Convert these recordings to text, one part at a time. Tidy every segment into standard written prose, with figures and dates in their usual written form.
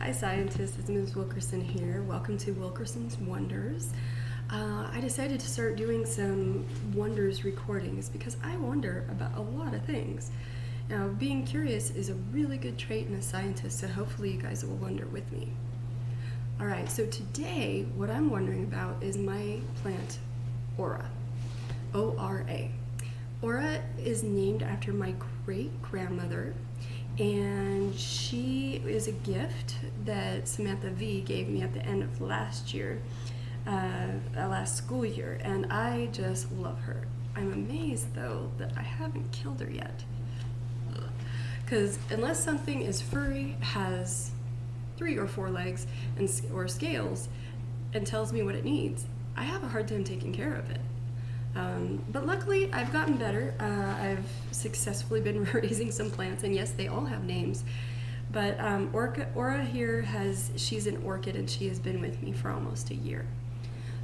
Hi scientists, it's Ms. Wilkerson here. Welcome to Wilkerson's Wonders. I decided to start doing some Wonders recordings because I wonder about a lot of things. Now, being curious is a really good trait in a scientist, so hopefully you guys will wonder with me. Alright, so today what I'm wondering about is my plant, Ora. O-R-A. Ora is named after my great-grandmother, and she is a gift that Samantha V gave me at the end of last school year, and I just love her. I'm amazed though that I haven't killed her yet, because unless something is furry, has 3 or 4 legs or scales, and tells me what it needs, I have a hard time taking care of it. But luckily, I've gotten better. I've successfully been raising some plants, and yes, they all have names. But Ora here she's an orchid, and she has been with me for almost a year.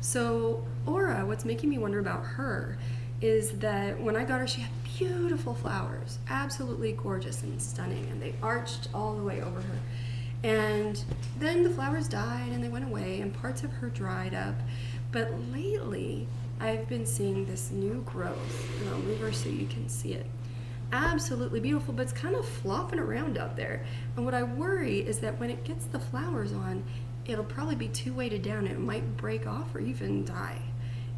So Ora, what's making me wonder about her is that when I got her, she had beautiful flowers, absolutely gorgeous and stunning, and they arched all the way over her. And then the flowers died, and they went away, and parts of her dried up. But lately, I've been seeing this new growth, and I'll move her so you can see it. Absolutely beautiful, but it's kind of flopping around out there. And what I worry is that when it gets the flowers on, it'll probably be too weighted down and it might break off or even die.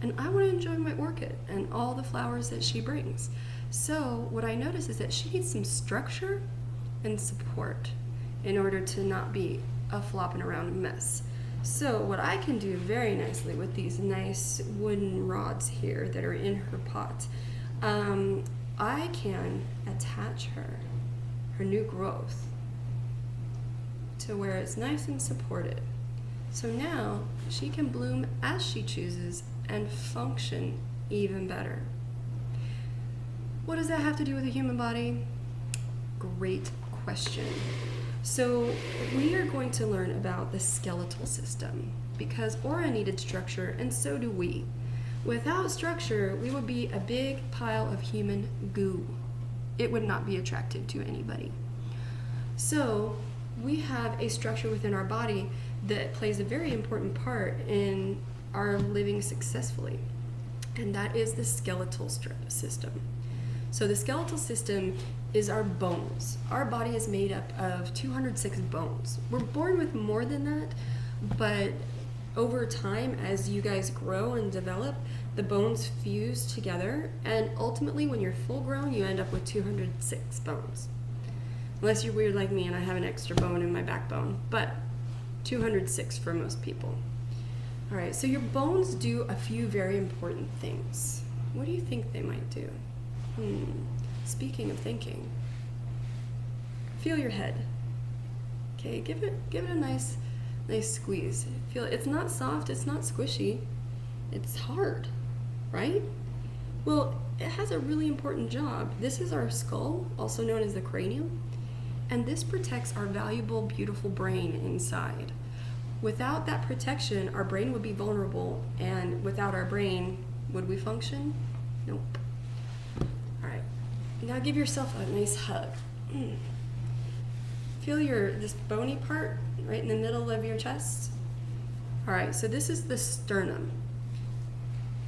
And I want to enjoy my orchid and all the flowers that she brings. So what I notice is that she needs some structure and support in order to not be a flopping around mess. So what I can do very nicely with these nice wooden rods here that are in her pot, I can attach her new growth, to where it's nice and supported. So now she can bloom as she chooses and function even better. What does that have to do with the human body? Great question. So we are going to learn about the skeletal system because Ora needed structure, and so do we. Without structure, we would be a big pile of human goo. It would not be attractive to anybody. So we have a structure within our body that plays a very important part in our living successfully, and that is the skeletal system. So the skeletal system is our bones. Our body is made up of 206 bones. We're born with more than that, but over time, as you guys grow and develop, the bones fuse together, and ultimately when you're full grown, you end up with 206 bones. Unless you're weird like me and I have an extra bone in my backbone, but 206 for most people. All right, so your bones do a few very important things. What do you think they might do? Speaking of thinking, feel your head. Okay, give it a nice squeeze. Feel it. It's not soft, it's not squishy, it's hard, right? Well, it has a really important job. This is our skull, also known as the cranium, and this protects our valuable, beautiful brain inside. Without that protection, our brain would be vulnerable, and without our brain, would we function? Nope. Now give yourself a nice hug. Feel this bony part right in the middle of your chest. All right, so this is the sternum.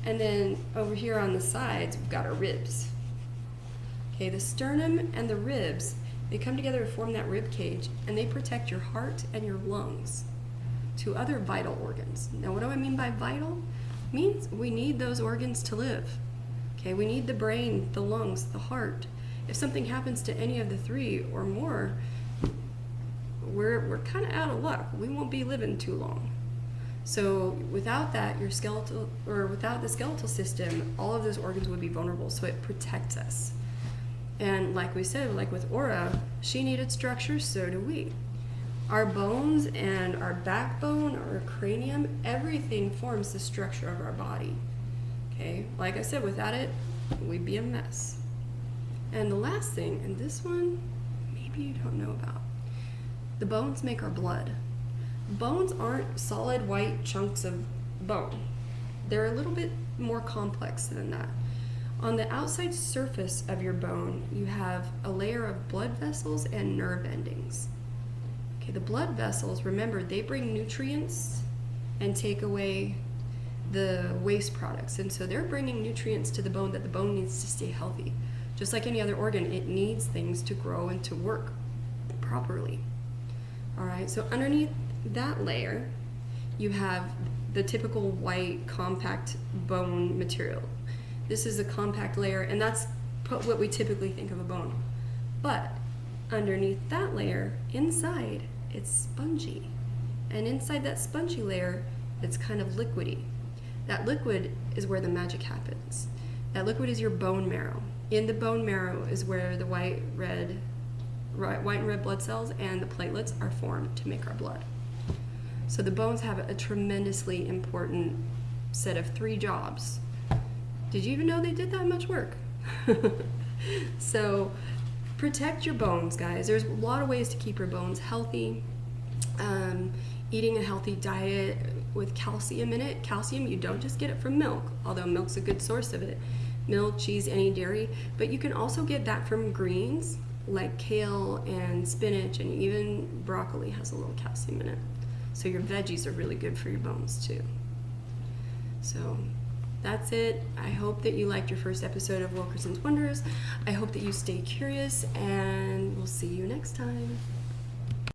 And then over here on the sides, we've got our ribs. Okay, the sternum and the ribs, they come together to form that rib cage, and they protect your heart and your lungs to other vital organs. Now, what do I mean by vital? It means we need those organs to live. Okay, we need the brain, the lungs, the heart. If something happens to any of the 3 or more, we're kind of out of luck. We won't be living too long. So without that, without the skeletal system, all of those organs would be vulnerable. So it protects us. And like we said, like with Ora, she needed structure, so do we. Our bones and our backbone, our cranium, everything forms the structure of our body. Okay, like I said, without it, we'd be a mess. And the last thing, and this one, maybe you don't know about, the bones make our blood. Bones aren't solid white chunks of bone. They're a little bit more complex than that. On the outside surface of your bone, you have a layer of blood vessels and nerve endings. Okay, the blood vessels, remember, they bring nutrients and take away the waste products. And so they're bringing nutrients to the bone that the bone needs to stay healthy. Just like any other organ, it needs things to grow and to work properly. All right, so underneath that layer, you have the typical white compact bone material. This is a compact layer, and that's what we typically think of a bone. But underneath that layer, inside, it's spongy. And inside that spongy layer, it's kind of liquidy. That liquid is where the magic happens. That liquid is your bone marrow. In the bone marrow is where the white and red blood cells and the platelets are formed to make our blood. So the bones have a tremendously important set of 3 jobs. Did you even know they did that much work? So protect your bones, guys. There's a lot of ways to keep your bones healthy. Eating a healthy diet with calcium in it. Calcium, you don't just get it from milk, although milk's a good source of it. Milk, cheese, any dairy. But you can also get that from greens like kale and spinach, and even broccoli has a little calcium in it. So your veggies are really good for your bones too. So that's it. I hope that you liked your first episode of Wilkerson's Wonders. I hope that you stay curious, and we'll see you next time.